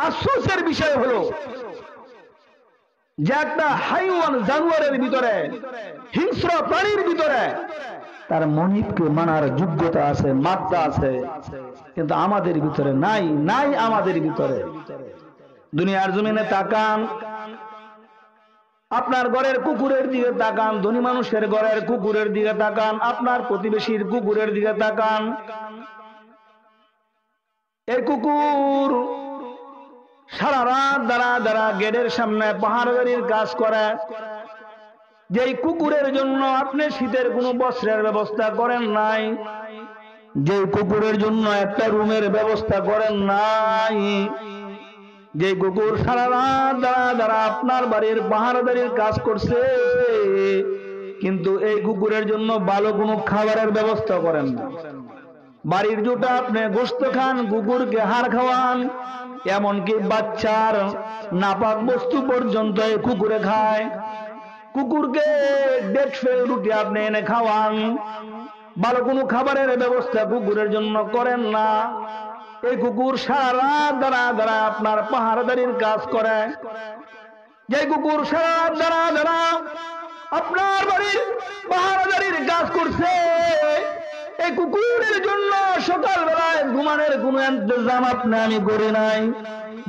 আফসোসের বিষয় হলো যে একটা হাইওয়ান জানোয়ারের ভিতরে, হিংস্র প্রাণীর ভিতরে তার মনিবকে মানার যোগ্যতা আছে, মাত্রা আছে, কিন্তু আমাদের ভিতরে নাই, নাই আমাদের ভিতরে। দুনিয়ার জমিনে তাকান, আপনার ঘরের কুকুরের দিকে তাকান, ধনী মানুষের ঘরের কুকুরের দিকে তাকান, আপনার প্রতিবেশীর কুকুরের দিকে তাকান। এই কুকুর সারা রাত দাঁড়া দাঁড়া গেটের সামনে পাহারাদারির কাজ করে। যেই কুকুরের জন্য আপনি শীতের কোনো বস্ত্রের ব্যবস্থা করেন নাই, যে কুকুরের জন্য একটা রুমের ব্যবস্থা করেন নাই, যে কুকুর সারা রাত দাঁড়া দাঁড়া আপনার বাড়ির পাহারাদারির কাজ করছে, কিন্তু এই কুকুরের জন্য ভালো কোনো খাবারের ব্যবস্থা করেন না। বাড়ির জুটা আপনি গোশত খান, কুকুরকে হাড় খাওয়ান, এমনকি বাচ্চার নাপাক বস্তু পর্যন্ত এই কুকুরে খায়। কুকুরকে ডেট ফেল রুটি আপনি এনে খাওয়ান, ভালো কোনো খাবারের ব্যবস্থা কুকুরের জন্য করেন না। এই কুকুর সারা রাত দাঁড়া দাঁড়া আপনার পাহারাদারির কাজ করে। যে কুকুর সারা রাত দাঁড়া দাঁড়া আপনার বাড়ির পাহারাদারির কাজ করছে, এই কুকুরের জন্য সকালবেলায় ঘুমানোর কোনো ইন্তজাম আপনি আমি করি নাই,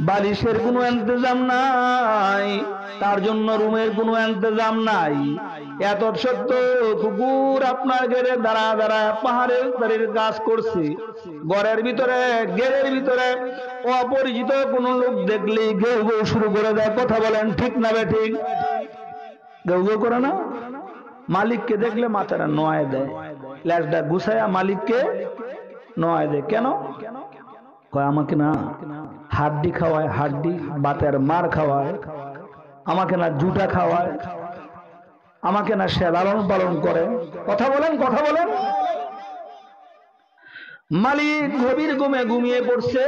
বালিশের কোনো ইন্তজাম নাই, তার জন্য রুমের কোনো ইন্তজাম নাই। এত সত্ত্বেও কুকুর আপনার ঘরে দাঁড়া দাঁড়া পাহাড়ের বাড়ির কাজ করছে। ঘরের ভিতরে গেটের ভিতরে অপরিচিত কোন লোক দেখলে গেউ গেউ শুরু করে দেয়। কথা বলেন ঠিক না বেঠিক? গেউ গেউ করে না? মালিককে দেখলে মাথাটা নোয়ায় দেয়, ল্যাজটা গুছায়া মালিককে নোয়ায় দেয়। কেন কয়? আমাকে না হাড্ডি খাওয়ায়, হাড্ডি বাতের মার খাওয়ায়, আমাকে না জুটা খাওয়ায়, আমাকে না সে লালন পালন করে। কথা বলেন, কথা বলেন। মালিক গভীর ঘুমে ঘুমিয়ে পড়ছে,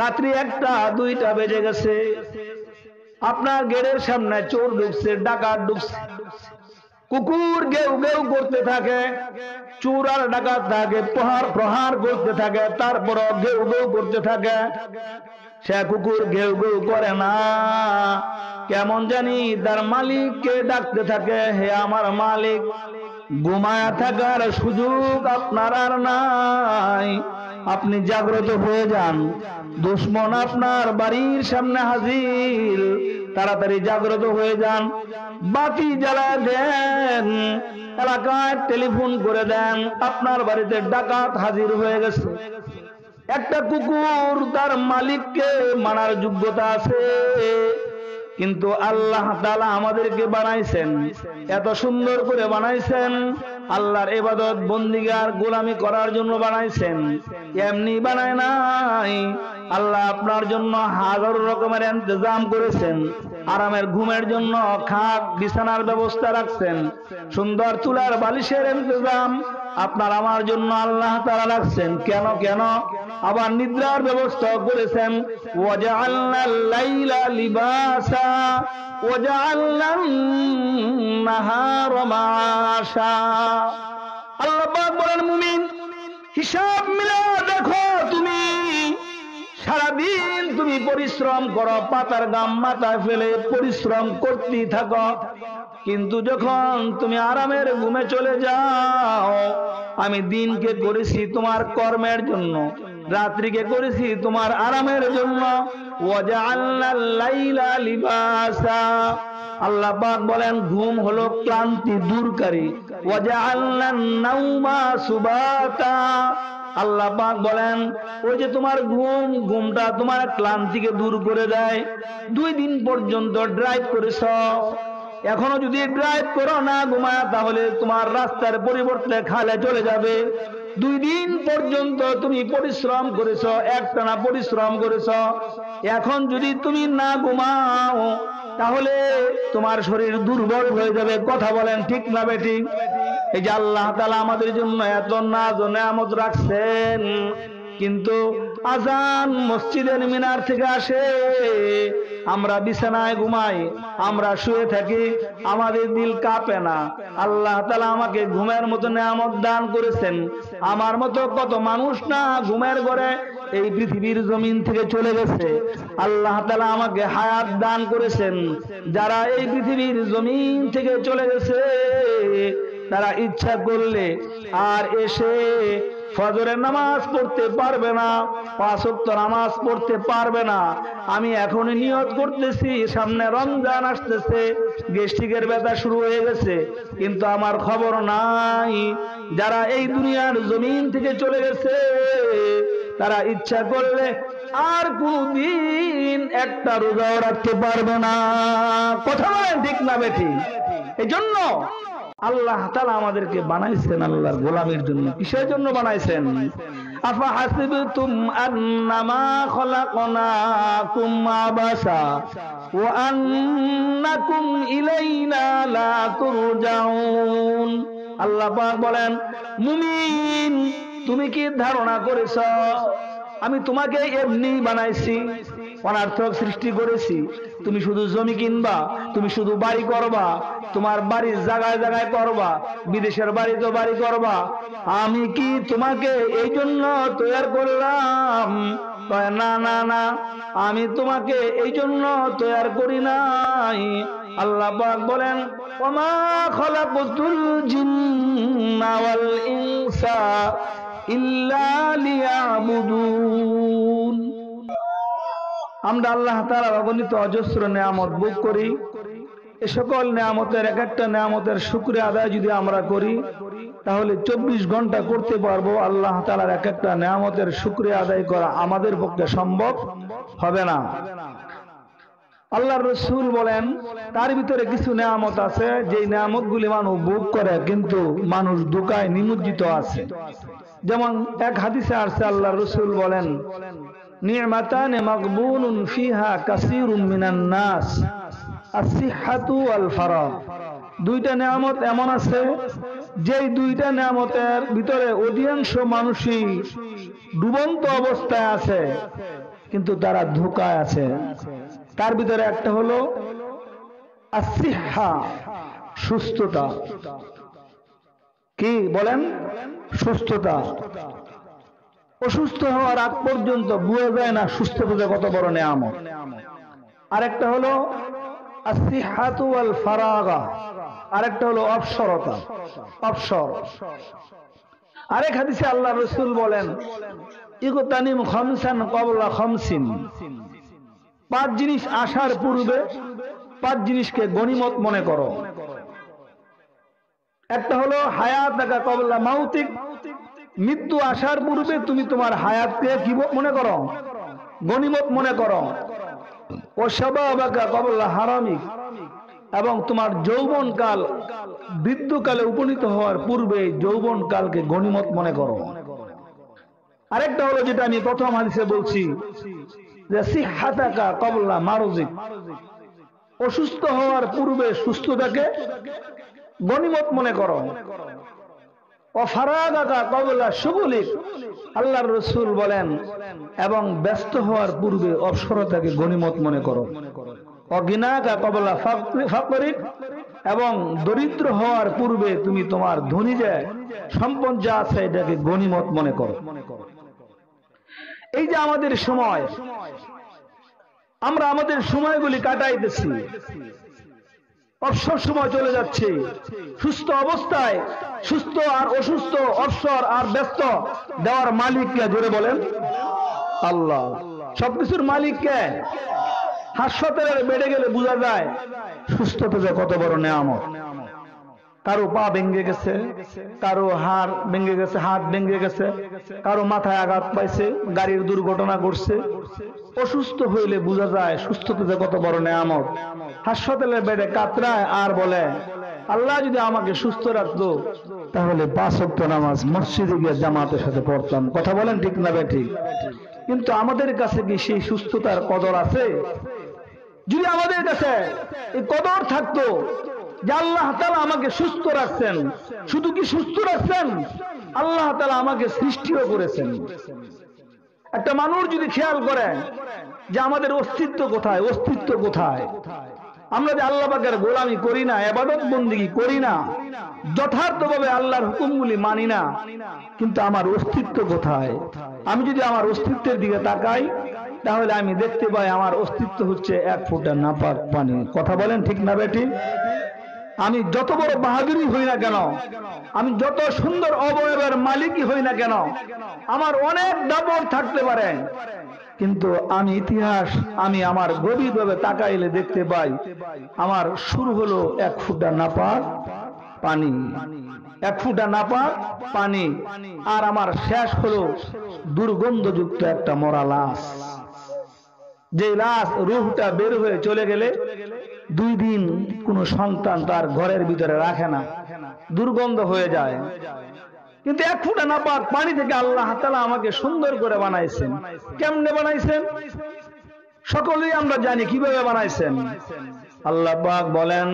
রাত্রি 1টা 2টা বেজে গেছে। আপনার গেটের সামনে চোর ঢুকছে, ডাকাত ঢুকছে। কুকুর গেউ গেউ করতে থাকে, চোর আর ডাকাত থাকে প্রহার করতে থাকে, তারপর গেউ গেউ করতে থাকে। সে কুকুর গেউ গেউ করে না, কেমন জানি তার মালিককে ডাকতে থাকে, হে আমার মালিক, ঘুমায়া থাকার সুযোগ আপনার আর নাই, আপনি জাগ্রত হয়ে যান, দুশ্মন আপনার বাড়ির সামনে হাজির, তাড়াতাড়ি জাগ্রত হয়ে যান, বাতি জ্বালা দেন, এলাকায় টেলিফোন করে দেন, আপনার বাড়িতে ডাকাত হাজির হয়ে গেছে। একটা কুকুর তার মালিককে মানার যোগ্যতা আছে, কিন্তু আল্লাহ তাআলা আমাদেরকে বানাইছেন, এত সুন্দর করে বানাইছেন, আল্লাহর ইবাদত বন্দিগার গোলামি করার জন্য বানাইছেন, এমনি বানায় নাই। আল্লাহ আপনার জন্য হাজারো রকমের ইন্তজাম করেছেন, আরামের ঘুমের জন্য খাট বিছানার ব্যবস্থা রাখছেন, সুন্দর তুলার বালিশের ইন্তজাম আপনার আমার জন্য আল্লাহ তাআলা রাখছেন। কেন কেন? আবার নিদ্রার ব্যবস্থা করেছেন। ওয়াজআলনাল লাইলা লিবাসা ওয়াজআলনান নাহারা মাআশা। আল্লাহ পাক বলেন, মুমিন হিসাব মিলা দেখো, তুমি সারাদিন তুমি পরিশ্রম করো, পাতার গাম মাথায় ফেলে পরিশ্রম করতেই থাকো, কিন্তু যখন তুমি আরামের ঘুমে চলে যাও, আমি দিনকে করেছি তোমার কর্মের জন্য, রাত্রিকে করেছি তোমার আরামের জন্য। ওয়াজআলনাল লাইলা লিবাসা। আল্লাহ পাক বলেন, ঘুম হলো ক্লান্তি দূরকারী। ওয়াজআলনান নাওমা সুবাতা। আল্লাহ পাক বলেন, ওই যে তোমার ঘুমটা তোমার ক্লান্তিকে দূর করে দেয়। 2 দিন পর্যন্ত ড্রাইভ করেছ, এখনো যদি ড্রাইভ করো না ঘুমায়, তাহলে তোমার রাস্তার পরিবর্তে খালে চলে যাবে। 2 দিন পর্যন্ত তুমি পরিশ্রম করেছ, একটানা পরিশ্রম করেছ, এখন যদি তুমি না ঘুমাও তাহলে তোমার শরীর দুর্বল হয়ে যাবে। কথা বলেন ঠিক না বেঠিক? এই যে আল্লাহ তাআলা আমাদের জন্য এত নাজ ও নেয়ামত রাখছেন, কিন্তু আজান মসজিদের মিনার থেকে আসে, আমরা বিছানায় ঘুমাই, আমরা শুয়ে থাকি, আমাদের দিল কাঁপে না। আল্লাহ তাআলা আমাকে ঘুমের মতো নেয়ামত দান করেছেন। আমার মতো কত মানুষ না ঘুমের ঘরে এই পৃথিবীর জমিন থেকে চলে গেছে। আল্লাহ তাআলা আমাকে হায়াত দান করেছেন। যারা এই পৃথিবীর জমিন থেকে চলে গেছে তারা ইচ্ছা করলে আর এসে ফজরের নামাজ পড়তে পারবে না, 5 ওয়াক্ত নামাজ পড়তে পারবে না। আমি এখনই নিয়ত করতেছি, সামনে রমজান আসতেছে, গ্যাস্ট্রিকের ব্যথা শুরু হয়ে গেছে, কিন্তু আমার খবর নাই। যারা এই দুনিয়ার জমিন থেকে চলে গেছে তারা ইচ্ছা করলে আর কোনদিন একটা রোজাও রাখতে পারবে না। কথা বলেন ঠিক না বেঠিক? এই জন্য আল্লাহ তাআলা আমাদেরকে বানাইছেন আল্লাহর গোলামের জন্য। কিসের জন্য বানাইছেন? আফা হাসিবতুম আন্নামা খলাকনাকুম আবাসা ওয়া আন্নাকুম ইলাইনা লা তুরজাউন। আল্লাহ পাক বলেন, মুমিন তুমি কি ধারণা করেছ আমি তোমাকে এমনি বানাইছি, অনার্থক সৃষ্টি করেছি? তুমি শুধু জমি কিনবা, তুমি শুধু বাড়ি করবা, তোমার বাড়ির জায়গায় জায়গায় করবা, বিদেশের বাড়ি তো বাড়ি করবা। আমি কি তোমাকে এই জন্য তৈরি করলাম? না না না, আমি তোমাকে এই জন্য তৈরি করি নাই। আল্লাহ পাক বলেন, ওমা খলাকতুল জিন্না ওয়াল ইনসা ইল্লা লিয়াবুদুন। আমরা আল্লাহ তাআলার অগণিত অজস্র নেয়ামত ভোগ করি। এ সকল নেয়ামতের এক একটা নেয়ামতের শুকরিয়া আদায় যদি আমরা করি তাহলে 24 ঘন্টা করতে পারবো। আল্লাহ তাআলার এক একটা নেয়ামতের শুকরিয়া আদায় করা আমাদের পক্ষে সম্ভব হবে না। আল্লাহর রাসূল বলেন, তার ভিতরে কিছু নেয়ামত আছে যে নেয়ামতগুলি মানুষ ভোগ করে কিন্তু মানুষ ধোঁকায় নিমজ্জিত আছে। যেমন এক হাদিসে আসছে, আল্লাহর রাসূল বলেন, নি'মাতানে মাগবুনুন ফিহা কাসীরুম মিনান নাস আসিহাতু ওয়াল ফারাগ। দুইটা নেয়ামত এমন আছে যেই দুইটা নেয়ামতের ভিতরে অধিকাংশ মানুষই ডুবন্ত অবস্থায় আছে কিন্তু তারা ধোঁকায় আছে। তার ভিতরে একটা হলো আসিহা, সুস্থতা। কি বলেন? সুস্থতা। অসুস্থ হওয়ার আগ পর্যন্ত বোঝা যায় না সুস্থতা কত বড় নেয়ামত। আরেকটা হলো আসিহাতু ওয়াল ফারাগা, আরেকটা হলো অবসরতা, অবসর। আরেক হাদিসে আল্লাহর রাসূল বলেন, ইগতানিম খামসান ক্বাবলা খামসিন। 5 জিনিস আসার পূর্বে 5 জিনিসকে গনিমত মনে করো। একটা হলো হায়াতাকা ক্বাবলা মাউতিক, মৃত্যু আসার পূর্বে তুমি তোমার হায়াতকে কি মনে করো? গনিমত মনে করো। ও শাবাবাকা ক্বাবলা হারামিক, এবং তোমার যৌবনকাল বৃদ্ধকালে উপনীত হওয়ার পূর্বে যৌবনকালকে গনিমত মনে করো। আরেকটা হলো যেটা আমি প্রথম হাদিসে বলছি, যে সিহাতাকা ক্বাবলা মারজিক, অসুস্থ হওয়ার পূর্বে সুস্থতাকে গনিমত মনে করো। ও ফারাগাকা ক্বাবলা শুগুলিক, আল্লাহর রাসূল বলেন, এবং ব্যস্ত হওয়ার পূর্বে অবসরতাকে গনিমত মনে করো। অগিনাকা ক্বাবলা ফাকরিক, এবং দরিদ্র হওয়ার পূর্বে তুমি তোমার ধনী যে সম্পদ যা আছে এটাকে গনিমত মনে করো। এই যে আমাদের সময়, আমরা আমাদের সময়গুলি কাটাইতেছি, অবসর সময় চলে যাচ্ছে। সুস্থ অবস্থায় সুস্থ আর অসুস্থ, অবসর আর ব্যস্ত দেওয়ার মালিক কে? জোরে বলেন। আল্লাহ। সবকিছুর মালিক কে? হাসপাতালে বেড়ে গেলে বোঝা যায় সুস্থতা যে কত বড় নেয়ামত। কারো পা ভেঙে গেছে, কারো হাড় ভেঙে গেছে, হাত ভেঙে গেছে, কারো মাথায় আঘাত পাইছে, গাড়ির দুর্ঘটনা ঘটছে। অসুস্থ হইলে বোঝা যায় সুস্থতা যে কত বড় নেয়ামত। হাসপাতালের বেডে কাতরায় আর বলে, আল্লাহ যদি আমাকে সুস্থ রাখতো তাহলে 5 ওয়াক্ত নামাজ মসজিদে গিয়ে জামাতের সাথে পড়তাম। কথা বলেন ঠিক না বেঠিক? কিন্তু আমাদের কাছে কি সেই সুস্থতার কদর আছে? যদি আমাদের কাছে এই কদর থাকতো যে আল্লাহ তাআলা আমাকে সুস্থ রাখছেন, শুধু কি সুস্থ রাখছেন, আল্লাহ তাআলা আমাকে সৃষ্টিও করেছেন। একটা মানুষ যদি খেয়াল করে যে আমাদের অস্তিত্ব কোথায়, অস্তিত্ব কোথায়, আমরা যে আল্লাহ পাকের গোলামি করি না, ইবাদত বন্দেগী করি না, যথার্থভাবে আল্লাহর হুকুমগুলি মানি না, কিন্তু আমার অস্তিত্ব কোথায়? আমি যদি আমার অস্তিত্বের দিকে তাকাই তাহলে আমি দেখতে পাই আমার অস্তিত্ব হচ্ছে এক ফোঁটা নাপাক পানি। কথা বলেন ঠিক না বেটি? আমি যত বড় বাহাদুরি হই না কেন, আমি যত সুন্দর অবয়বের মালিকই হই না কেন, আমার অনেক দাপট থাকতে পারে, কিন্তু আমি ইতিহাস, আমি আমার গভীরভাবে তাকাইলে দেখতে পাই আমার শুরু হলো এক ফোঁটা নাপাক পানি, এক ফোঁটা নাপাক পানি, আর আমার শেষ হলো দুর্গন্ধযুক্ত একটা মরা লাশ। যে লাশ রূহটা বের হয়ে চলে গেলে 2 দিন কোন সন্তান তার ঘরের ভিতরে রাখে না, দুর্গন্ধ হয়ে যায়। কিন্তু এক ফোঁটা নাপাক পানি থেকে আল্লাহ তাআলা আমাকে সুন্দর করে বানাইছেন। কেমনে বানাইছেন সকলেই আমরা জানি, কিভাবে বানাইছেন। আল্লাহ পাক বলেন,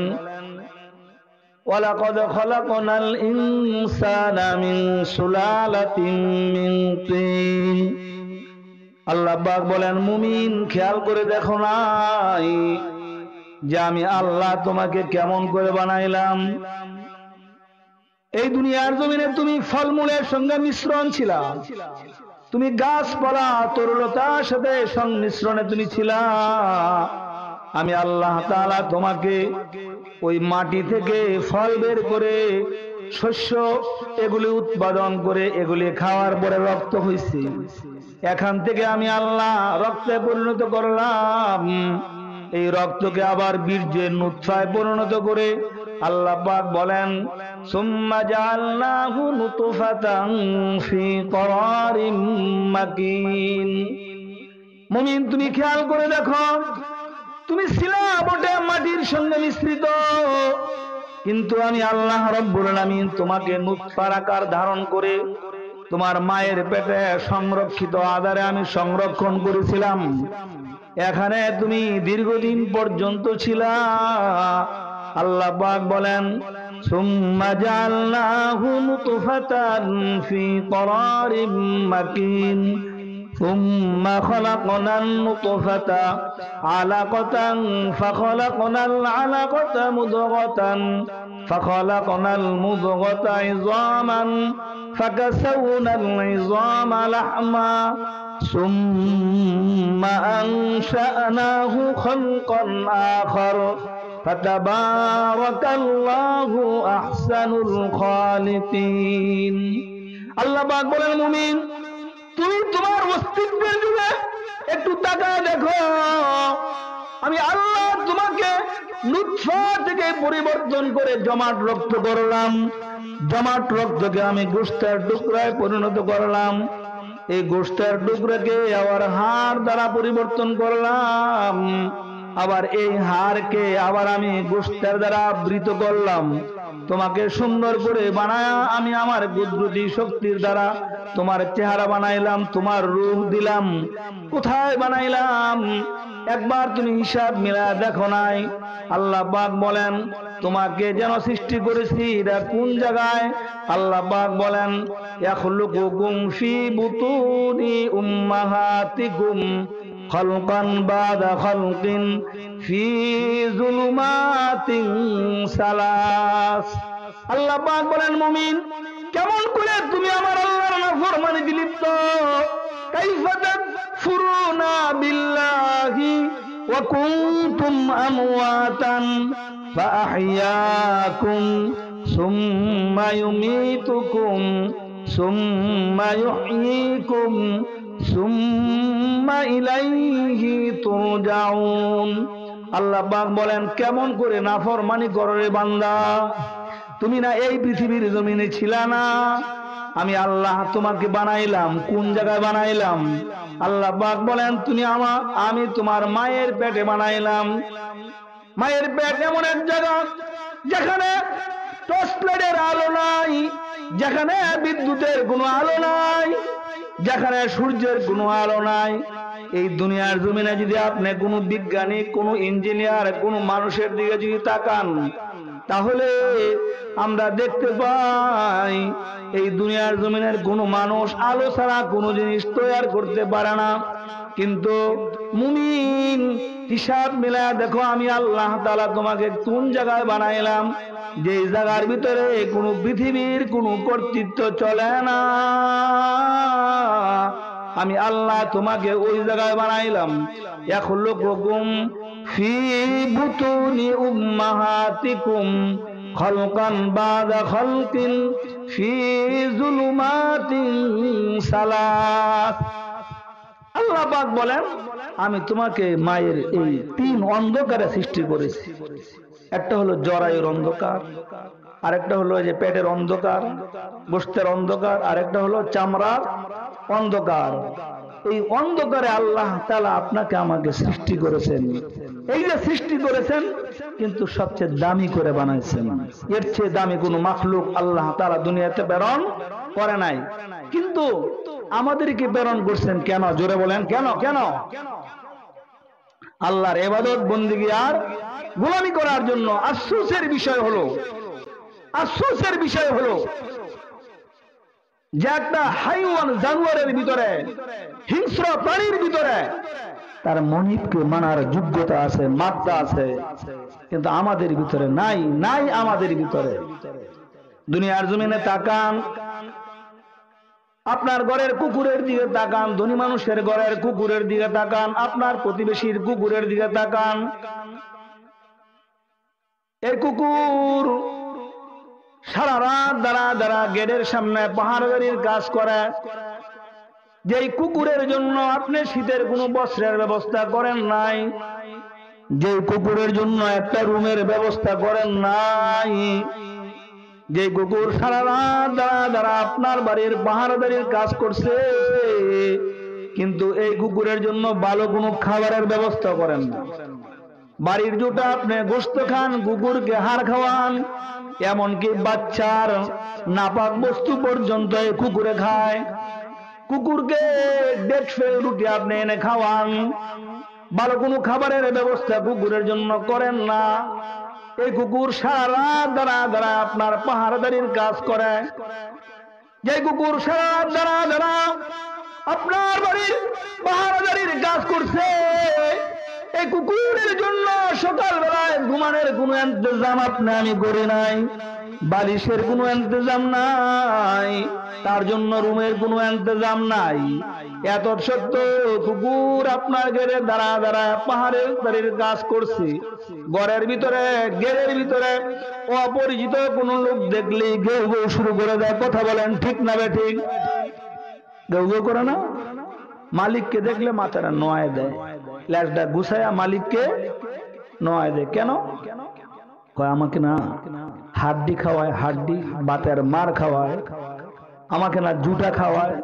ওয়ালাকাদ খালাকনাল ইনসানা মিন সুলালাতিন মিন তিন। আল্লাহ পাক বলেন, মুমিন খেয়াল করে দেখো নাই যে আমি আল্লাহ তোমাকে কেমন করে বানাইলাম। এই দুনিয়ার জমিনে তুমি ফলমূলের সঙ্গে মিশ্রণ ছিলা, তুমি গাছপালা তরুলতার সাথে সংমিশ্রণে তুমি ছিলা। আমি আল্লাহ তাআলা তোমাকে ওই মাটি থেকে ফল বের করে, শস্য এগুলি উৎপাদন করে, এগুলি খাওয়ার পরে রক্ত হইছে। এখান থেকে আমি আল্লাহ রক্তে পরিণত করলাম, এই রক্তকে আবার বীর্যের নুতফায় পরিণত করে আল্লাহ পাক বলেন, সুম্মা জাআলনাহু নুতফাতান ফি করারিম মাকিন। মুমিন তুমি খেয়াল করে দেখো, তুমি ছিলা বটে মাটির সঙ্গে মিশ্রিত, কিন্তু আমি আল্লাহ রব্বুল আলামিন তোমাকে নুতফার আকার ধারণ করে তোমার মায়ের পেটে সংরক্ষিত আধারে আমি সংরক্ষণ করেছিলাম। এখানে তুমি দীর্ঘদিন পর্যন্ত ছিলা। আল্লাহ পাক বলেন, সুম্মা জাআলনাহু নুতফাতান ফি করারিম মাকিন সুম্মা খালাকনান নুতফাতা আলাকাতান ফাখালাকনাল আলাকাতা মুদগাতান ফাখালাকনাল মুদগাতা ইযামান ফাকাসাওনাল ইযামা লাহমা সুম্মা আনশা'নাহু খালকান আখার ফাতাবারাকাল্লাহু আহসানুল খালিকিন। আল্লাহ পাক বলেন, মুমিন তুমি তোমার অস্তিত্বের দিকে একটু তাকায় দেখো, আমি আল্লাহ তোমাকে নুতফা থেকে পরিবর্তন করে জমাট রক্ত করলাম, জমাট রক্তকে আমি গোশতের টুকরায় পরিণত করলাম, এই গোশতের টুকরাকে আবার হাড় দ্বারা পরিবর্তন করলাম, আবার এই হাড়কে আবার আমি গোশতের দ্বারা আবৃত করলাম। তোমাকে সুন্দর করে বানায়া আমি আমার কুদরতি শক্তির দ্বারা তোমার চেহারা বানাইলাম, তোমার রূহ দিলাম। কোথায় বানাইলাম একবার তুমি হিসাব মিলা দেখো নাই? আল্লাহ পাক বলেন, তোমাকে যেন সৃষ্টি করেছি এটা কোন জায়গায়? আল্লাহ পাক বলেন, ইয়াখলুকুকুম ফি বুতুনি উম্মাহাতিকুম খালকান বাদা খালকিন ফি যুলুমাতিন সালাস। আল্লাহ পাক বলেন, মুমিন কেমন করে তুমি আমার আল্লাহর নাফরমানিতে লিপ্ত? কাইফা তাকফুরুনা বিল্লাহি ওয়া কুনতুম আমওয়াতান ফাআহইয়াকুম সুম্মা ইউমীতুকুম সুম্মা ইউহয়ীকুম সুম্মা ইলাইহি তুরজাউন। আল্লাহ পাক বলেন, কেমন করে নাফরমানি করো রে বান্দা? তুমি না এই পৃথিবীর জমিনে ছিলা না? আমি আল্লাহ তোমাকে বানাইলাম, কোন জায়গায় বানাইলাম? আল্লাহ পাক বলেন, আমি তোমার মায়ের পেটে বানাইলাম। মায়ের পেট এমন এক জায়গা যেখানে টর্চ লাইটের আলো নাই, যেখানে বিদ্যুতের কোনো আলো নাই, যেখানে সূর্যের কোনো আলো নাই। এই দুনিয়ার জমিনে যদি আপনি কোনো বিজ্ঞানী, কোনো ইঞ্জিনিয়ার, কোনো মানুষের দিকে যদি তাকান, তাহলে আমরা দেখতে পাই এই দুনিয়ার জমিনের কোনো মানুষ আলো ছাড়া কোনো জিনিস তৈরি করতে পারে না। কিন্তু মুমিন হিসাব মিলায় দেখো, আমি আল্লাহ তাআলা তোমাকে কোন জায়গায় বানাইলাম, যে জায়গার ভিতরে কোনো পৃথিবীর কোনো কর্তৃত্ব চলে না। আমি আল্লাহ তোমাকে ওই জায়গায় বানাইলাম। ইয়াখলুকুকুম ফি বুতুনি উম্মাহাতিকুম খালকান বাদা খালকিন ফি যুলুমাতিন সালাস। আল্লাহ পাক বলেন, আমি তোমাকে মায়ের এই তিন অন্ধকারে সৃষ্টি করেছি। একটা হলো জরায়ুর অন্ধকার, আরেকটা হলো যে পেটের অন্ধকার, গোশতের অন্ধকার, আরেকটা হলো চামড়ার অন্ধকার। এই অন্ধকারে আল্লাহ তাআলা আপনাকে আমাকে সৃষ্টি করেছেন। এই যে সৃষ্টি করেছেন, কিন্তু সবচেয়ে দামি করে বানাইছেন। এর চেয়ে দামি কোনো মাখলুক আল্লাহ তাআলা দুনিয়াতে প্রেরণ করে নাই। কিন্তু আমাদেরকে প্রেরণ করছেন কেন? জোরে বলেন, কেন? কেন? আল্লাহর ইবাদত বন্দেগী আর গোলামি করার জন্য। আফসোসের বিষয় হলো, আফসোসের বিষয় হলো যে একটা হাইওয়ান জানোয়ারের ভিতরে, হিংস্র প্রাণীর ভিতরে তার মনিবকে মানার যোগ্যতা আছে, মাত্রা আছে, কিন্তু আমাদের ভিতরে নাই। নাই আমাদের ভিতরে। দুনিয়ার জমিনে তাকান, আপনার ঘরের কুকুরের দিকে তাকান, ধনী মানুষের ঘরের কুকুরের দিকে তাকান, আপনার প্রতিবেশীর কুকুরের দিকে তাকান। এই কুকুর সারা রাত দাঁড়া দাঁড়া গেটের সামনে পাহাড় গাড়ির কাজ করে। যেই কুকুরের জন্য আপনি শীতের কোনো বস্ত্রের ব্যবস্থা করেন নাই, যে কুকুরের জন্য একটা রুমের ব্যবস্থা করেন নাই, যে কুকুর সারা রাত দাঁড়া দাঁড়া আপনার বাড়ির পাহারাদারির কাজ করছে, কিন্তু এই কুকুরের জন্য ভালো কোনো খাবারের ব্যবস্থা করেন না। বাড়ির জুটা আপনি গোশত খান, কুকুরকে হাড় খাওয়ান, এমনকি বাচ্চার নাপাক বস্তু পর্যন্ত এই কুকুরে খায়। কুকুরকে ডেড ফেল রুটি আপনি এনে খাওয়ান, ভালো কোনো খাবারের ব্যবস্থা কুকুরের জন্য করেন না। এই কুকুর সারা রাত দাঁড়া দাঁড়া আপনার পাহারাদারির কাজ করে। যে কুকুর সারা রাত দাঁড়া দাঁড়া আপনার বাড়ির পাহারাদারির কাজ করছে, এই কুকুরের জন্য সকালবেলায় ঘুমানোর কোনো ইন্তজাম আপনি আমি করি নাই, বালিশের কোনো ইন্তজাম নাই, তার জন্য রুমের কোনো ইন্তজাম নাই। এত সত্ত্বেও কুকুর আপনার ঘরে দাঁড়া দাঁড়া পাহাড়ের দাঁড়ির কাজ করছে। ঘরের ভিতরে, গেটের ভিতরে অপরিচিত কোন লোক দেখলে গেউ গেউ শুরু করে দেয়। কথা বলেন, ঠিক না বে ঠিক? গেউ গেউ করে না? মালিককে দেখলে মাথাটা নোয়ায় দেয়, ল্যাজটা গুছায়া মালিককে নোয়ায় দেয়। কেন? কয় আমাকে না হাড্ডি খাওয়ায়, হাড্ডি বাতের মার খাওয়ায়, আমাকে না জুটা খাওয়ায়,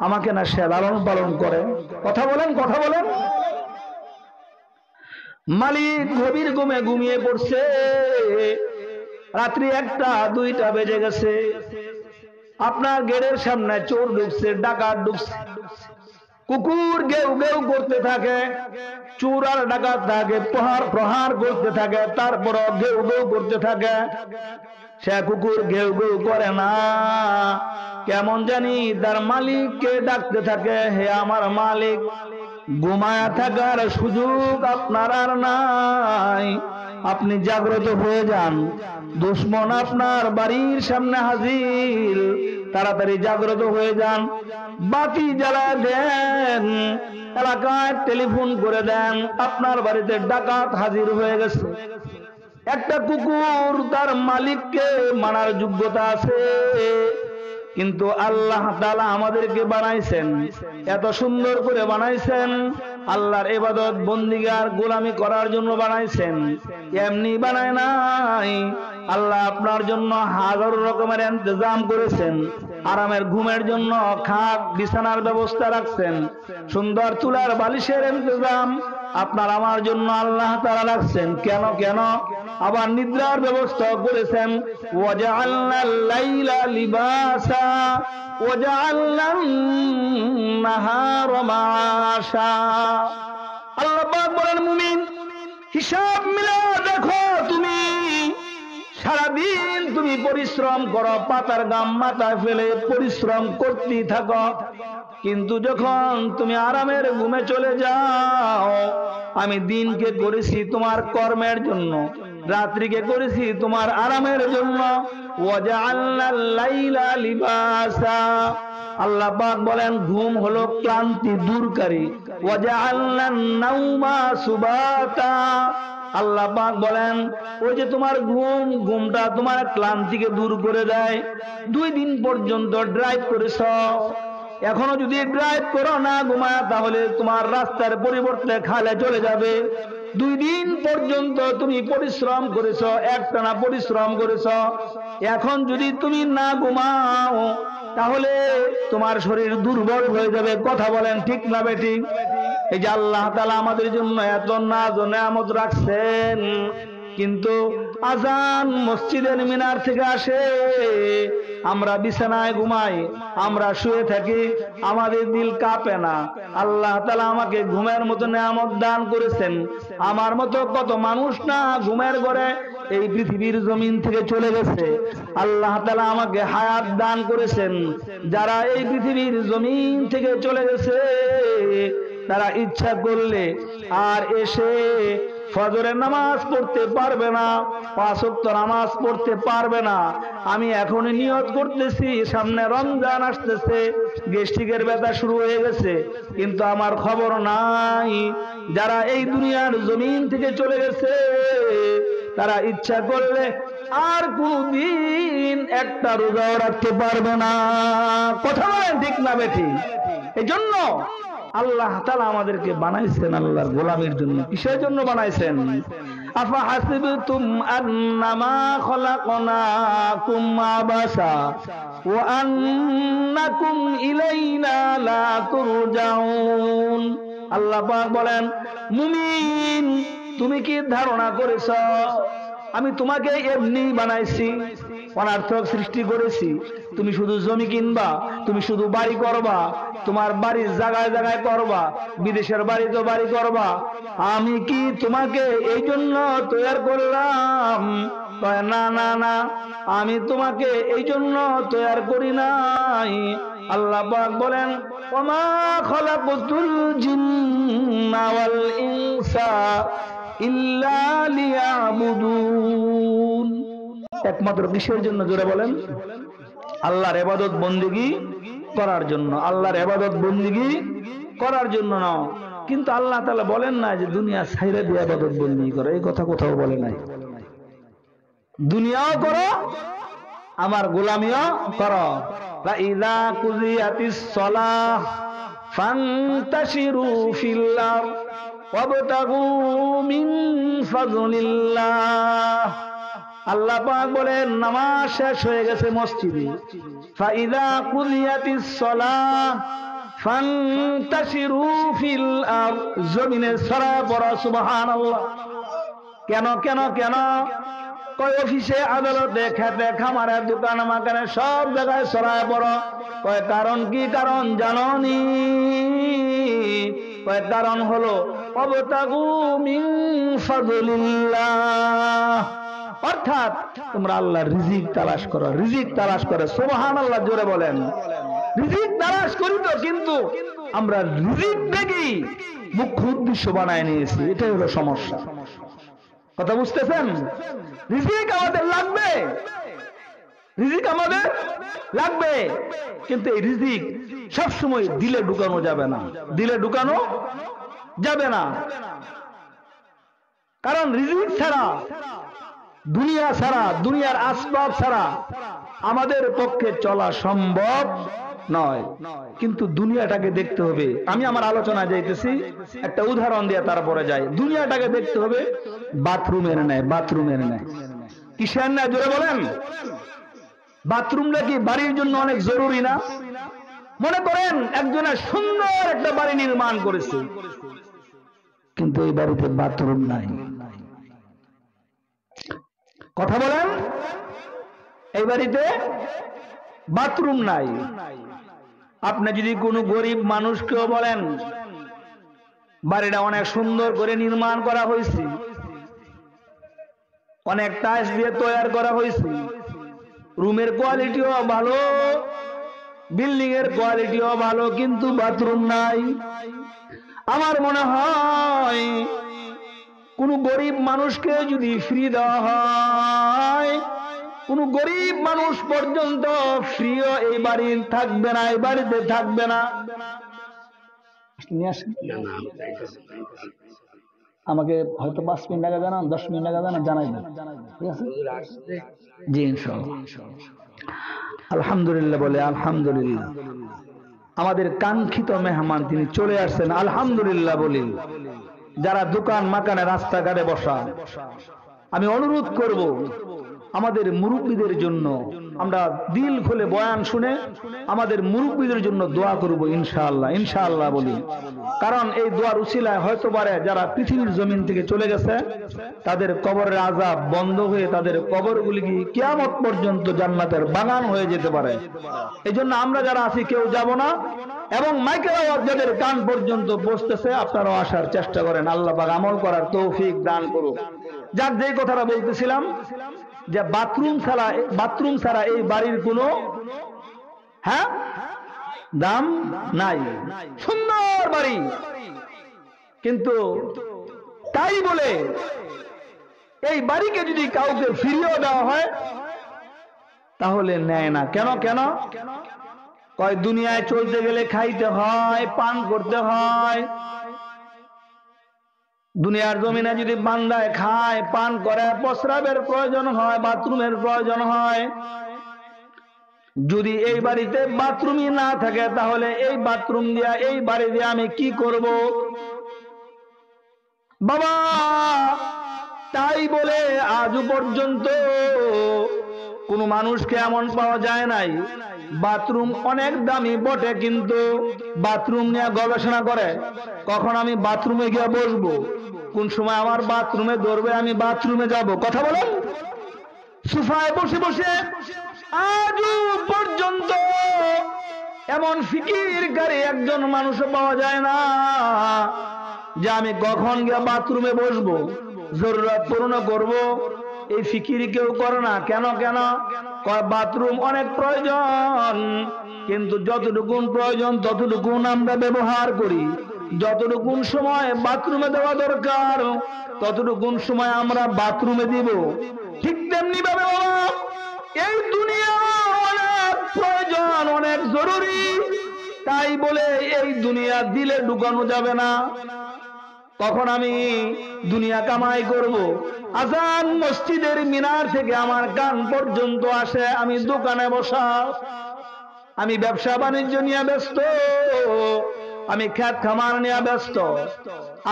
আমাকে না সে লালন পালন করে। কথা বলেন, কথা বলেন। মালিক গভীর ঘুমে ঘুমিয়ে পড়ছে, রাত্রি 1টা 2টা বেজে গেছে। আপনার গেটের সামনে চোর ঢুকছে, ডাকাত ঢুকছে। কুকুর গেউ গেউ করতে থাকে, চোর আর ডাকাত থাকে প্রহার করতে থাকে, তারপর গেউ গেউ করতে থাকে। সে কুকুর গেউ গেউ করে না, কেমন জানি তার মালিককে ডাকতে থাকে, হে আমার মালিক, ঘুমায়া থাকার সুযোগ আপনার আর নাই, আপনি জাগ্রত হয়ে যান। দুশ্মন আপনার বাড়ির সামনে হাজির, তাড়াতাড়ি জাগ্রত হয়ে যান। বাতি জ্বালা দেন, এলাকায় টেলিফোন করে দেন, আপনার বাড়িতে ডাকাত হাজির হয়ে গেছে। একটা কুকুর তার মালিককে মানার যোগ্যতা আছে, কিন্তু আল্লাহ তাআলা আমাদেরকে বানাইছেন, এত সুন্দর করে বানাইছেন, আল্লাহর ইবাদত বন্দেগী আর গোলামি করার জন্য বানাইছেন, এমনি বানায় নাই। আল্লাহ আপনার জন্য হাজারো রকমের ইন্তজাম করেছেন। আরামের ঘুমের জন্য খাট বিছানার ব্যবস্থা রাখছেন, সুন্দর তুলার বালিশের ইন্তজাম আপনার আমার জন্য আল্লাহ তাআলা রাখছেন। কেন? কেন? আবার নিদ্রার ব্যবস্থা করেছেন। ওয়াজআলনাল লাইলা লিবাসা ওয়াজআলনান নাহারা মাআশা। আল্লাহ পাক বলেন, মুমিন হিসাব মিলা দেখো, তুমি সারাদিন তুমি পরিশ্রম করো, পাতার গাম মাথায় ফেলে পরিশ্রম করতেই থাকো, কিন্তু যখন তুমি আরামের ঘুমে চলে যাও, আমি দিনকে করেছি তোমার কর্মের জন্য, রাত্রিকে করেছি তোমার আরামের জন্য। ওয়াজআলনাল লাইলা লিবাসা, আল্লাহ পাক বলেন ঘুম হলো ক্লান্তি দূরকারী। ওয়াজআলনান নাওমা সুবাতা, আল্লাহ পাক বলেন ওই যে তোমার ঘুমটা তোমার ক্লান্তিকে দূর করে দেয়। 2 দিন পর্যন্ত ড্রাইভ করেছ, এখনো যদি ড্রাইভ করো না ঘুমায়, তাহলে তোমার রাস্তার পরিবর্তে খালে চলে যাবে। 2 দিন পর্যন্ত তুমি পরিশ্রম করেছ, একটানা পরিশ্রম করেছ, এখন যদি তুমি না ঘুমাও তাহলে তোমার শরীর দুর্বল হয়ে যাবে। কথা বলেন ঠিক না বেঠিক? এই যে আল্লাহ তাআলা আমাদের জন্য এত নাজ ও নেয়ামত রাখছেন, কিন্তু আজান মসজিদের মিনার থেকে আসে, আমরা বিছানায় ঘুমাই, আমরা শুয়ে থাকি, আমাদের দিল কাঁপে না। আল্লাহ তাআলা আমাকে ঘুমের মতো নেয়ামত দান করেছেন। আমার মতো কত মানুষ না ঘুমের ঘরে এই পৃথিবীর জমিন থেকে চলে গেছে। আল্লাহ তাআলা আমাকে হায়াত দান করেছেন। যারা এই পৃথিবীর জমিন থেকে চলে গেছে, তারা ইচ্ছা করলে আর এসে ফজরের নামাজ পড়তে পারবে না, 5 ওয়াক্ত নামাজ পড়তে পারবে না। আমি এখনই নিয়ত করতেছি, সামনে রমজান আসতেছে, গ্যাস্ট্রিকের ব্যথা শুরু হয়ে গেছে, কিন্তু আমার খবর নাই। যারা এই দুনিয়ার জমিন থেকে চলে গেছে, তারা ইচ্ছা করলে আর কোনদিন একটা রোজাও রাখতে পারবে না। কথা বলেন ঠিক না বেঠিক? এই জন্য আল্লাহ তাআলা আমাদেরকে বানাইছেন আল্লাহর গোলামের জন্য। কিসের জন্য বানাইছেন? আফা হাসিবতুম আন্নামা খলাকনাকুম আবাসা ওয়া আন্নাকুম ইলাইনা লা তুরজাউন। আল্লাহ পাক বলেন, মুমিন তুমি কি ধারণা করেছ আমি তোমাকে এমনি বানাইছি, অনার্থক সৃষ্টি করেছি? তুমি শুধু জমি কিনবা, তুমি শুধু বাড়ি করবা, তোমার বাড়ির জায়গায় জায়গায় করবা, বিদেশের বাড়িতে বাড়ি করবা। আমি কি তোমাকে এই জন্য তৈরি করলাম? না না না, আমি তোমাকে এই জন্য তৈরি করি নাই। আল্লাহ পাক বলেন, ওমা খলাকুতুল জিন্না ওয়াল ইনসা ইল্লা লিয়াবুদুন। একমাত্র কিসের জন্য? জোরে বলেন। আল্লাহর ইবাদত বন্দেগী করার জন্য। আল্লাহর ইবাদত বন্দেগী করার জন্য না। কিন্তু আল্লাহ তাআলা বলেন না যে দুনিয়া ছাইরা দিয়ে ইবাদত বন্দেগী করো, এই কথা কোথাও বলে নাই। দুনিয়াও করো, আমার গোলামিও করো। লা ইযা কুজিয়াতিস সালাহ ফান্তাশিরু ফিল আরদ ওয়াবতাগু মিন ফাযলিল্লাহ। আল্লাহ পাক বলেন নামাজ শেষ হয়ে গেছে মসজিদে, ফাইযা কুলিয়াতিস সালাহ ফান্তাশিরু ফিল আরদ, জমিনে ছড়ায় পড়ো। সুবহানাল্লাহ। কেন কেন কেন? কয় অফিসে, আদালতে, খেতে, খামারে, দোকানে, মাকানে সব জায়গায় ছড়ায় পড়ো। কয় কারণ কি? কারণ জানোনি? কয় কারণ হলো ওয়াবতাগু মিন ফাযলিল্লাহ, অর্থাৎ তোমরা আল্লাহর রিজিক তালাশ করো, রিজিক তালাশ করো। সুবহানাল্লাহ, জোরে বলেন। রিজিক তালাশ করি তো, কিন্তু আমরা রিজিক দেখি মুখ্য উদ্দেশ্য বানায় নিয়েছি। এটাই হলো সমস্যা। কথা বুঝতেছেন? রিজিক আমাদের লাগবে, রিজিক আমাদের লাগবে, কিন্তু এই রিজিক সবসময় দিলে ঢুকানো যাবে না, দিলে ঢুকানো যাবে না। কারণ রিজিক ছাড়া, দুনিয়া ছাড়া, দুনিয়ার আসবাব ছাড়া আমাদের পক্ষে চলা সম্ভব নয়। কিন্তু দুনিয়াটাকে দেখতে হবে। আমি আমার আলোচনা যাইতেছি, একটা উদাহরণ দিয়ে তারপরে যাই। দুনিয়াটাকে দেখতে হবে বাথরুমের ন্যায়, বাথরুমের ন্যায়। কিসের ন্যায়? জোরে বলেন। বাথরুমটা কি বাড়ির জন্য অনেক জরুরি না? মনে করেন একজনের সুন্দর একটা বাড়ি নির্মাণ করেছে, কিন্তু এই বাড়িতে বাথরুম নাই। কথা বলেন। এই বাড়িতে বাথরুম নাই। আপনি যদি কোনো গরিব মানুষকেও বলেন বাড়িটা অনেক সুন্দর করে নির্মাণ করা হয়েছে, অনেক টাইলস দিয়ে তৈরি করা হয়েছে, রুমের কোয়ালিটিও ভালো, বিল্ডিং এর কোয়ালিটিও ভালো, কিন্তু বাথরুম নাই। আমার মনে হয় কোন গরিব মানুষকে যদি ফ্রি দেওয়া হয়, কোন গরিব মানুষ পর্যন্ত ফ্রিও এই বাড়ি থাকবে না, এই বাড়িতে থাকবে না। আমাকে হয়তো 5 মিনিট আগে জানান, 10 মিনিট আগে জানান, জানাই দেন, ঠিক আছে? জি ইনশাআল্লাহ। আলহামদুলিল্লাহ বলে আলহামদুলিল্লাহ, আমাদের কাঙ্ক্ষিত মেহমান তিনি চলে আসছেন, আলহামদুলিল্লাহ বলি। যারা দোকান মাকানে রাস্তাঘাটে বসা, আমি অনুরোধ করব আমাদের মুরব্বীদের জন্য আমরা দিল খুলে বয়ান শুনে আমাদের মুরব্বীদের জন্য দোয়া করব ইনশাআল্লাহ, ইনশাআল্লাহ বলি। কারণ এই দোয়ার উসিলায় হয়তো পারে যারা পৃথিবীর জমিন থেকে চলে গেছে তাদের কবরের আযাব বন্ধ হয়ে তাদের কবরগুলি কি কিয়ামত পর্যন্ত জান্নাতের বাগান হয়ে যেতে পারে। এই জন্য আমরা যারা আছি কেউ যাব না, এবং মাইকের আওয়াজ যাদের কান পর্যন্ত বসতেছে আপনারাও আসার চেষ্টা করেন। আল্লাহ পাক আমল করার তৌফিক দান করুক। যার যেই কথাটা বলতেছিলাম যে বাথরুম ছাড়া এই বাড়ির কোনো দাম নাই, সুন্দর বাড়ি, কিন্তু তাই বলে এই বাড়িকে যদি কাউকে ফিরিয়ে দেওয়া হয় তাহলে নেয় না। কেন কেন কয় দুনিয়ায় চলতে গেলে খাইতে হয়, পান করতে হয়। দুনিয়ার জমিনে যদি বান্দায় খায়, পান করে, প্রস্রাবের প্রয়োজন হয়, বাথরুমের প্রয়োজন হয়। যদি এই বাড়িতে বাথরুমই না থাকে তাহলে এই বাথরুম দিয়া এই বাড়ি দিয়ে আমি কি করব বাবা? তাই বলে আজও পর্যন্ত কোন মানুষকে এমন পাওয়া যায় নাই। বাথরুম অনেক দামি বটে, কিন্তু বাথরুম নিয়ে গবেষণা করে কখন আমি বাথরুমে গিয়ে বসবো, কোন সময় আমার বাথরুমে ধরবে, আমি বাথরুমে যাব। কথা বলেন, সোফায় বসে বসে আজও পর্যন্ত এমন ফিকিরকারী একজন মানুষ পাওয়া যায় না যে আমি কখন গিয়ে বাথরুমে বসবো, জরুরত পূর্ণ করব। এই ফিকির কেউ করে না। কেন কেন বাথরুম অনেক প্রয়োজন, কিন্তু যতটুকুন প্রয়োজন ততটুকুন আমরা ব্যবহার করি। যতটুকুন সময় বাথরুমে দেওয়া দরকার ততটুকুন সময় আমরা বাথরুমে দিব। ঠিক তেমনি ভাবে এই দুনিয়া অনেক প্রয়োজন, অনেক জরুরি, তাই বলে এই দুনিয়া দিলে ঢুকানো যাবে না। কখন আমি দুনিয়া কামাই করব? আজান মসজিদের মিনার থেকে আমার কান পর্যন্ত আসে, আমি দোকানে বসা, আমি ব্যবসা বাণিজ্য নিয়ে ব্যস্ত, আমি খেত খামার নিয়ে ব্যস্ত।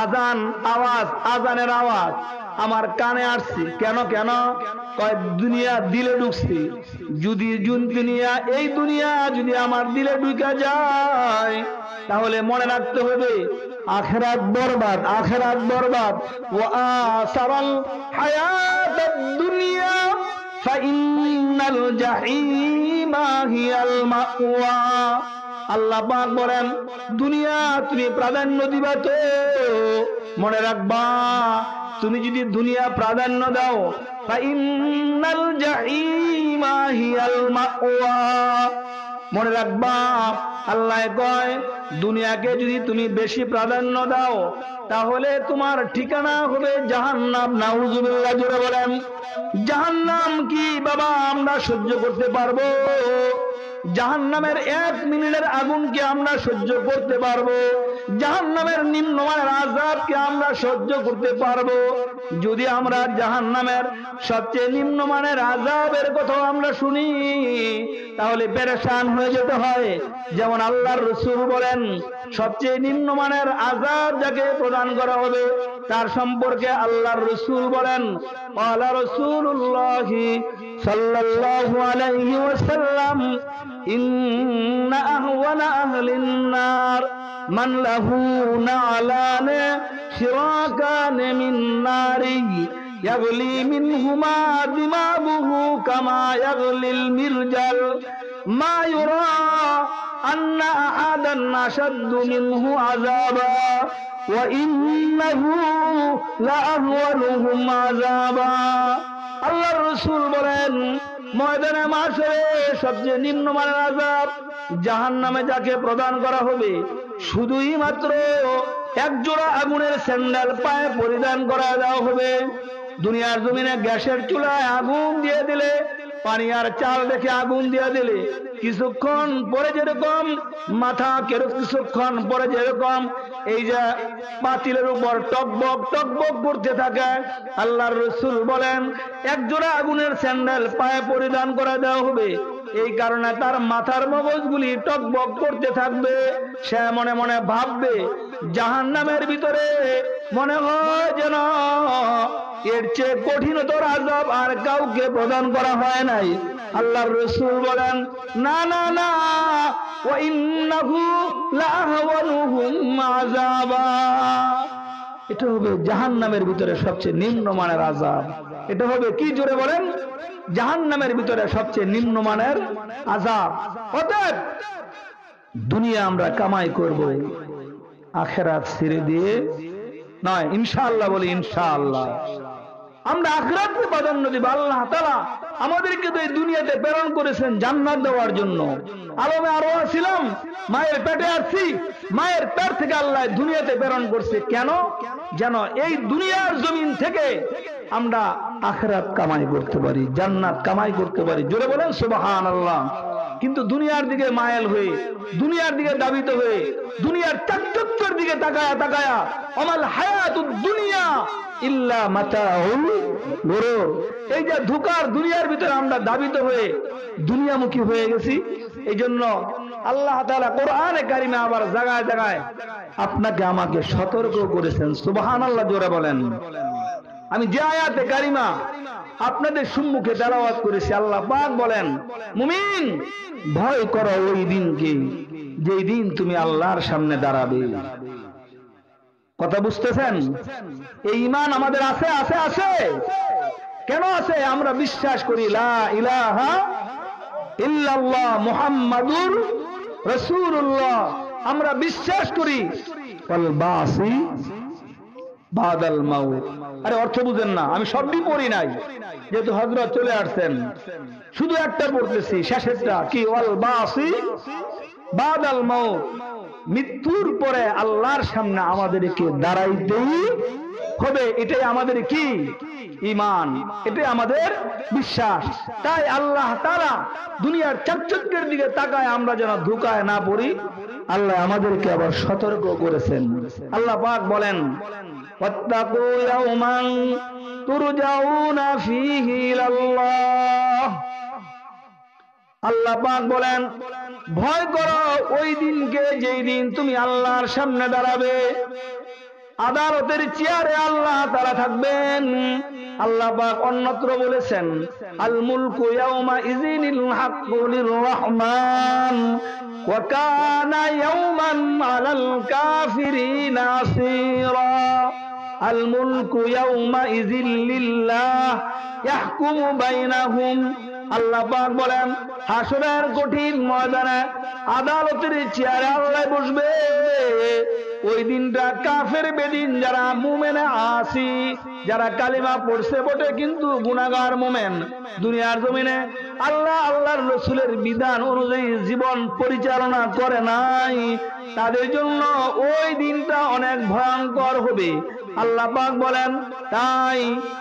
আজান আওয়াজ, আজানের আওয়াজ আমার কানে আসছি। কেন কেন কয় দুনিয়া দিলে ঢুকছি। যদি দুনিয়া, এই দুনিয়া যদি আমার দিলে ঢুকে যায় তাহলে মনে রাখতে হবে আখিরাত বরবাদ, আখিরাত বরবাদ। ওয়া আসারাল হায়াতাদ দুনিয়া ফাইন্নাল জাহিমা হিয়াল মাওয়া। আল্লাহ পাক বলেন দুনিয়া তুমি প্রাধান্য দিবা তো মনে রাখবা, তুমি যদি দুনিয়া প্রাধান্য দাও ফাইন্নাল জাহিমা হিয়াল মাওয়া, মনে রাখবা আল্লাহ কয় দুনিয়াকে যদি তুমি বেশি প্রাধান্য দাও তাহলে তোমার ঠিকানা হবে জাহান্নাম। নাউজুবিল্লাহ, জোরে বলেন। জাহান্নাম কি বাবা আমরা সহ্য করতে পারবো? জাহান্নামের 1 মিনিটের আগুনকে আমরা সহ্য করতে পারবো? জাহান্নামের নিম্নমানের আযাবকে আমরা সহ্য করতে পারবো? যদি আমরা জাহান্নামের সবচেয়ে নিম্নমানের আযাবের কথা আমরা শুনি তাহলে পেরেশান হয়ে যেতে হয়। যেমন আল্লাহর রাসূল বলেন সবচেয়ে নিম্নমানের আযাব যাকে প্রদান করা হবে তার সম্পর্কে আল্লাহর রাসূল বলেন ক্বালা রাসূলুল্লাহি সাল্লাল্লাহু আলাইহি ওয়াসাল্লাম ইন্না আহওয়ানা আহলিন নার মান লাহু নালানে শিরাকান মিন নারি ইয়াগলি মিনহুমা দিমাগুহু কামা ইয়াগলিল মিরজাল মা ইউরা আন্না আহাদান আশাদ্দু মিনহু আযাবা ওয়া ইন্নাহু লা আহওয়ানুহুম আযাবা। আল্লাহর রাসূল বলেন ময়দানে মাশরে সবচেয়ে নিম্নমানের আযাব জাহান্নামে যাকে প্রদান করা হবে শুধুই মাত্র এক জোড়া আগুনের স্যান্ডেল পায়ে পরিধান করা দেওয়া হবে। দুনিয়ার জমিনে গ্যাসের চুলায় আগুন দিয়ে দিলে, পানি আর চাল দেখে আগুন দিয়ে দিলে কিছুক্ষণ পরে যেরকম মাথা কিছুক্ষণ পরে যেরকম এই যে পাতিলের উপর টকবক টকবক করতে থাকে, আল্লাহর রাসূল বলেন এক জোড়া আগুনের স্যান্ডেল পায়ে পরিধান করে দেওয়া হবে। এই কারণে তার মাথার মগজগুলি টকবক করতে থাকবে। সে মনে মনে ভাববে জাহান্নামের ভিতরে মনে হয় যেন এর চেয়ে কঠিনতর আযাব আর কাউকে প্রদান করা হয় নাই। আল্লাহর রাসূল বলেন না না না, ওয়া ইন্নাহু লাহওয়ানুহুম আযাবা, এটা হবে জাহান্নামের ভিতরে সবচেয়ে নিম্নমানের আযাব। এটা হবে কি, জোরে বলেন, জাহান্নামের ভিতরে সবচেয়ে নিম্নমানের আযাব। অতএব দুনিয়া আমরা কামাই করব, আখিরাত ছেড়ে দিয়ে নয়। ইনশাআল্লাহ বলি ইনশাআল্লাহ। আমরা আখিরাতকে প্রাধান্য দেব। আল্লাহ তাআলা আমাদেরকে তো এই দুনিয়াতে প্রেরণ করেছেন জান্নাত দেওয়ার জন্য। আলমে আরো ছিলাম, মায়ের পেটে আছি, মায়ের পেট থেকে আল্লাহ দুনিয়াতে প্রেরণ করছে। কেন? যেন এই দুনিয়ার জমিন থেকে আমরা আখিরাত কামাই করতে পারি, জান্নাত কামাই করতে পারি। জোরে বলেন সুবহানাল্লাহ। কিন্তু দুনিয়ার দিকে মায়েল হয়ে, দুনিয়ার দিকে দাবিত হয়ে, দুনিয়ার চাকচক্যের দিকে তাকায়া তাকায়া আমাল হায়াতুদ দুনিয়া ইল্লা মাতাউল গুরুর, এই যে ধোঁকার দুনিয়ার ভিতরে আমরা দাবিত হয়ে দুনিয়ামুখী হয়ে গেছি। এই জন্য আল্লাহ তাআলা কোরআনে কারিমে আবার জায়গায় জায়গায় আপনাকে আমাকে সতর্ক করেছেন। সুবহানাল্লাহ, জোরে বলেন। আমি যে আয়াতে কারিমা আপনাদের সম্মুখে তেলাওয়াত করেছি, আল্লাহ পাক বলেন মুমিন ভয় করো ওই দিনকে যেই দিন তুমি আল্লাহর সামনে দাঁড়াবে। কথা বুঝতেছেন? এই ঈমান আমাদের আছে আছে আছে। কেন আছে? আমরা বিশ্বাস করি লা ইলাহা ইল্লাল্লাহ মুহাম্মাদুর রাসূলুল্লাহ। আমরা বিশ্বাস করি ওয়াল বাসি বাদাল মাউত। আরে অর্থ বুঝেন না, আমি সবই পড়ি নাই, যেহেতু হযরত চলে আসছেন শুধু একটা পড়তেছি, শেষেরটা কি ওয়াল বাসি বাদাল মাউত। মৃত্যুর পরে আল্লাহর সামনে আমাদেরকে দাঁড়াইতেই হবে। এটাই আমাদের কি ঈমান, এটাই আমাদের বিশ্বাস। তাই আল্লাহ তাআলা দুনিয়ার চাকচক্যের দিকে তাকায় আমরা যেন ধোঁকায় না পড়ি, আল্লাহ আমাদেরকে আবার সতর্ক করেছেন। আল্লাহ পাক বলেন ওয়াত্তাকু ইয়াওমান তুরজাউনা ফীহি ইলাল্লাহ। আল্লাহ পাক বলেন ভয় করো ওই দিনকে যেই দিন তুমি আল্লাহর সামনে দাঁড়াবে। আদালতের চেয়ারে আল্লাহ তাআলা থাকবেন। আল্লাহ পাক অন্যত্র বলেছেন আল মুলকু ইয়াউমা ইযিনিল হাক্কু লিররহমান ওয়া কানা ইয়াওমান আলাল কাফিরিনা আসীরা। আল মুলকু ইয়াউমা ইযিল লিল্লাহ ইয়াহকুমু বাইনাহুম। আল্লাহ পাক বলেন হাসরের কঠিন ময়দানে আদালতের চেয়ারে আল্লাহ বসবে। ওই দিনটা কাফের বেদিন, যারা মুমিনে আসি, যারা কালিমা পড়ছে বটে কিন্তু গুনাহগার মুমিন, দুনিয়ার জমিনে আল্লাহ আল্লাহর রাসূলের বিধান অনুযায়ী জীবন পরিচালনা করে নাই, তাদের জন্য ওই দিনটা অনেক ভয়ঙ্কর হবে। আল্লাহ পাক বলেন তাই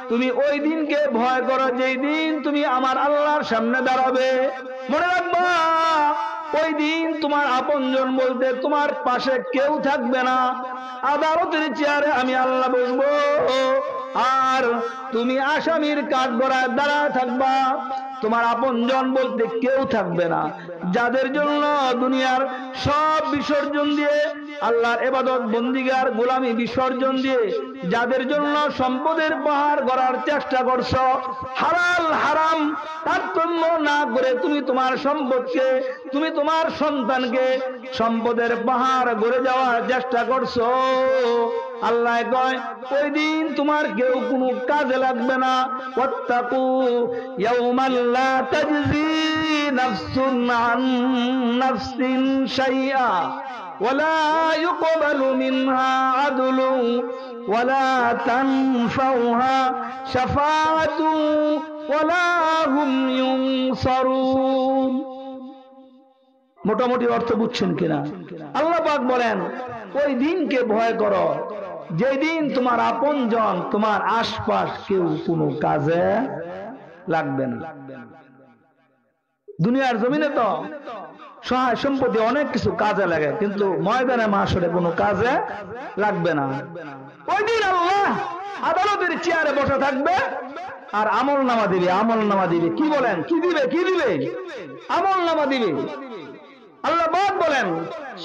তুমি ওই দিনকে ভয় করো যেই দিন তুমি আমার আল্লাহর সামনে দাঁড়াবে। মনে রাখবা ওই দিন তোমার আপনজন বলতে তোমার পাশে কেউ থাকবে না। আদালতের চেয়ারে আমি আল্লাহ বসবো আর তুমি আসামির কাঠগড়ায় দাঁড়ায় থাকবা। তোমার আপনজন বলতে কেউ থাকবে না, যাদের জন্য দুনিয়ার সব বিসর্জন দিয়ে আল্লাহর ইবাদত বন্দিগার গোলামি বিসর্জন দিয়ে যাদের জন্য সম্পদের পাহাড় গড়ার চেষ্টা করছো, হালাল হারাম তারতম্য না করে তুমি তোমার সম্পদকে, তুমি তোমার সন্তানকে সম্পদের পাহাড় গড়ে যাওয়ার চেষ্টা করছো, আল্লাহ কয় ওই দিন তোমার কেউ কোনো কাজে লাগবে না। ওয়াত্তাকু ইয়াওমান লা তাজজি নাফসুন আন নাফসিন শাইআ ওয়ালা ইউকবালু মিনহা আদলুন ওয়ালা তানফাউহা শাফাআতু ওয়ালা হুম ইউনসারুন। মোটামুটি অর্থ বুঝছেন কিনা? আল্লাহ পাক বলেন ওই দিনকে ভয় করো যেই দিন তোমার আপনজন তোমার আশপাশ কেউ কোনো কাজে লাগবে না। দুনিয়ার জমিনে তো সহায় সম্পত্তি অনেক কিছু কাজে লাগে, কিন্তু ময়দানে মাশরে কোনো কাজে লাগবে না। ওই দিন আল্লাহ আদালতের চেয়ারে বসে থাকবে আর আমল নামা দিবে, আমল নামা দিবে। কি বলেন? কি দিবে? কি দিবে? আমল নামা দিবে। আল্লাহ পাক বলেন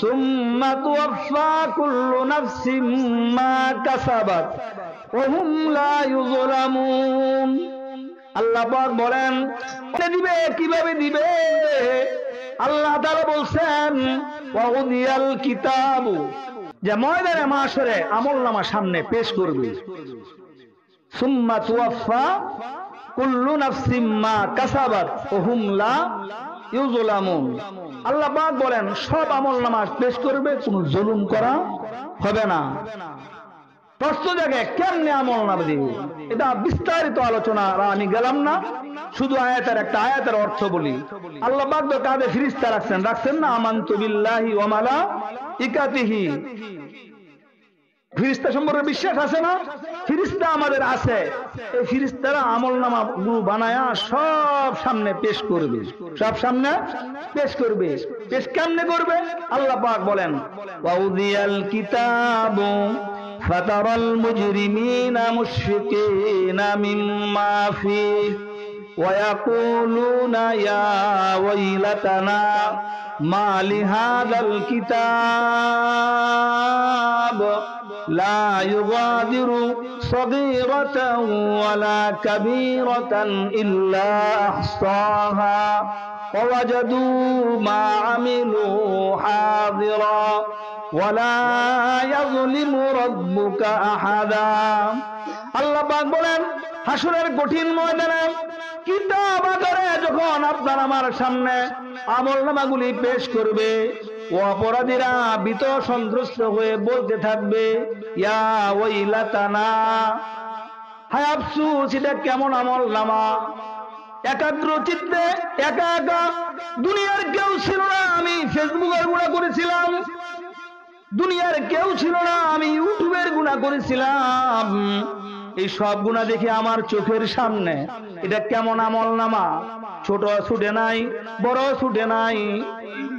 সুম্মা তুওয়াফা কুল্লু নাফসিম মা কাসাবাত ওয়া হুম লা ইউযলামুন। আল্লাহ পাক বলেন দিবে, কিভাবে দিবে? আল্লাহ তাআলা বলছেন ওয়া উদিয়াল কিতাবু, যে ময়দানে মাশরে আমলনামা সামনে পেশ করবে। সুম্মা তুওয়াফা কুল্লু নাফসিম মা কাসাবাত ওয়া হুম লা ইউযলামুন। আল্লাহ পাক বলেন সব আমলনামা পেশ করবে, কোনো জুলুম করা হবে না। প্রশ্ন জাগে কেমনে আমলনামা দিবে? এটা বিস্তারিত আলোচনা আমি গেলাম না, শুধু একটা আয়াতের অর্থ বলি। আল্লাহ পাক তো কাঁধে ফেরেশতা রাখছেন না? আমানতু বিল্লাহি ওয়া মালাইকাতিহি। ফেরেশতা সম্পর্কে বিশ্বাস আছে না? ফেরেশতা আমাদের আছে। এই ফেরেশতারা আমলনামা গুলো বানায়া সব সামনে পেশ করবে, সব সামনে পেশ করবে। পেশ কেমনে করবে? আল্লাহ পাক বলেন ওয়াউদিয়াল কিতাবু ফাতারাল মুজরিমিনা মুশফিকিনা মিম্মা ফিহি ওয়া ইয়াকুলুনা ইয়া ওয়াইলাতানা মা লিহাযাল কিতাব লা ইউগাদিরু সগীরাতান ওয়ালা কাবীরাতান ইল্লা আহসাহা ওয়া ওয়াজাদু মা আমিলু হাযিরা ওয়ালা ইয়াযলিমু রাব্বুকা আহাদা। আল্লাহ পাক বলেন হাসরের কঠিন ময়দানে কিতাব আকারে যখন আপনার আমার সামনে আমলনামাগুলি পেশ করবে, ও অপরাধীরা ভীত সন্ত্রস্ত হয়ে বলতে থাকবে ইয়া ওয়াইলাতানা, হায় আফসোস, এটা কেমন আমলনামা। একাগ্র চিত্তে একা একা, দুনিয়ার কেউ ছিল না, আমি ফেসবুকের গুনাহ করেছিলাম, দুনিয়ার কেউ ছিল না, আমি ইউটিউবের গুনাহ করেছিলাম, এই সব গুনাহ দেখে আমার চোখের সামনে এটা কেমন আমলনামা। ছোট ছুটে নাই, বড় ছুটে নাই,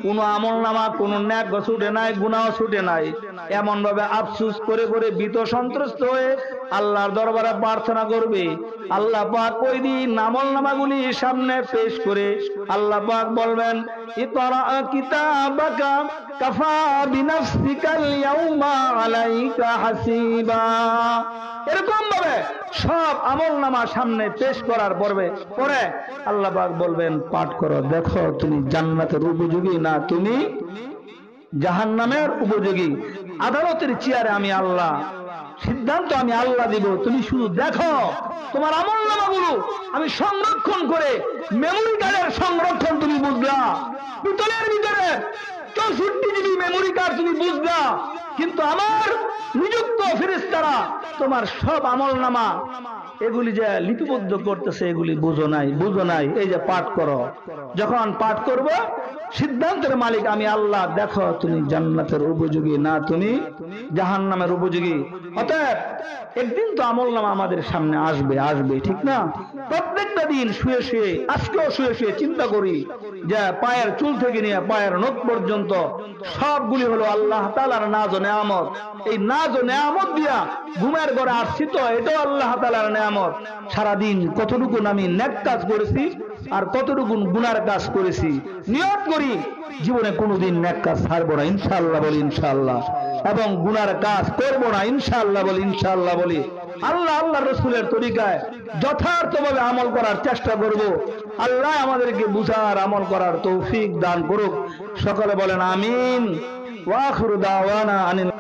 কোন আমলনামা কোন ন্যাক ছুটে নাই, গুনাহ ছুটে নাই। এমন ভাবে আফসোস করে করে ভীত সন্ত্রস্ত হয়ে আল্লাহর দরবারে প্রার্থনা করবে। আল্লাহ পাক ওই দিন আমলনামাগুলি সামনে পেশ করে আল্লাহ পাক বলবেন ইকরা কিতাবাকা কাফা বিনাফসিকাল ইয়াউমা আলাইকা হাসিবা। এরকম ভাবে সব আমলনামা সামনে পেশ করার পরে আল্লাহ পাক বলবেন পাঠ করো, দেখো তুমি জান্নাতের উপযোগী না তুমি জাহান্নামের উপযোগী। আদালতের চেয়ারে আমি আল্লাহ সিদ্ধান্ত আমি আল্লাহ দিব, তুমি শুধু দেখো। তোমার আমলনামাগুলো আমি সংরক্ষণ করে, মেমোরি কার্ডের সংরক্ষণ তুমি বুঝলা, পিতলের ভিতরে 64 জিবি মেমোরি কার্ড তুমি বুঝলা, কিন্তু আমার নিযুক্ত ফেরেশতারা তোমার সব আমলনামা এগুলি যে লিপিবদ্ধ করতেছে এগুলি বুঝো নাই। এই যে পাঠ করো, যখন পাঠ করবো সিদ্ধান্তের মালিক আমি আল্লাহ, দেখো তুমি জান্নাতের উপযোগী না তুমি জাহান্নামের উপযোগী। অতএব একদিন তো আমলনামা আমাদের সামনে আসবে, ঠিক না? প্রত্যেকটা দিন শুয়ে শুয়ে, আজকেও শুয়ে শুয়ে চিন্তা করি যে পায়ের চুল থেকে নিয়ে পায়ের নখ পর্যন্ত সবগুলি হলো আল্লাহ তাআলার নাজ ও নেয়ামত। এই নাজ ও নেয়ামত দিয়া ঘুমের ঘরে আসছি তো, এটাও আল্লাহ তাআলার নেয়ামত। সারাদিন কতটুকু আমি নেক কাজ করেছি আর কতটুকু গুনার কাজ করেছি। নিয়ত করি জীবনে কোনোদিন নেক কাজ ছাড়বো না, ইনশাআল্লাহ বলি ইনশাআল্লাহ, এবং গুনার কাজ করবো না, ইনশাআল্লাহ বলি ইনশাআল্লাহ বলি। আল্লাহ রসুলের তরিকায় যথার্থভাবে আমল করার চেষ্টা করব। আল্লাহ আমাদেরকে বুঝার আমল করার তৌফিক দান করুক। সকলে বলেন আমিন। ওয়া আখিরু দাওয়ানা আনিল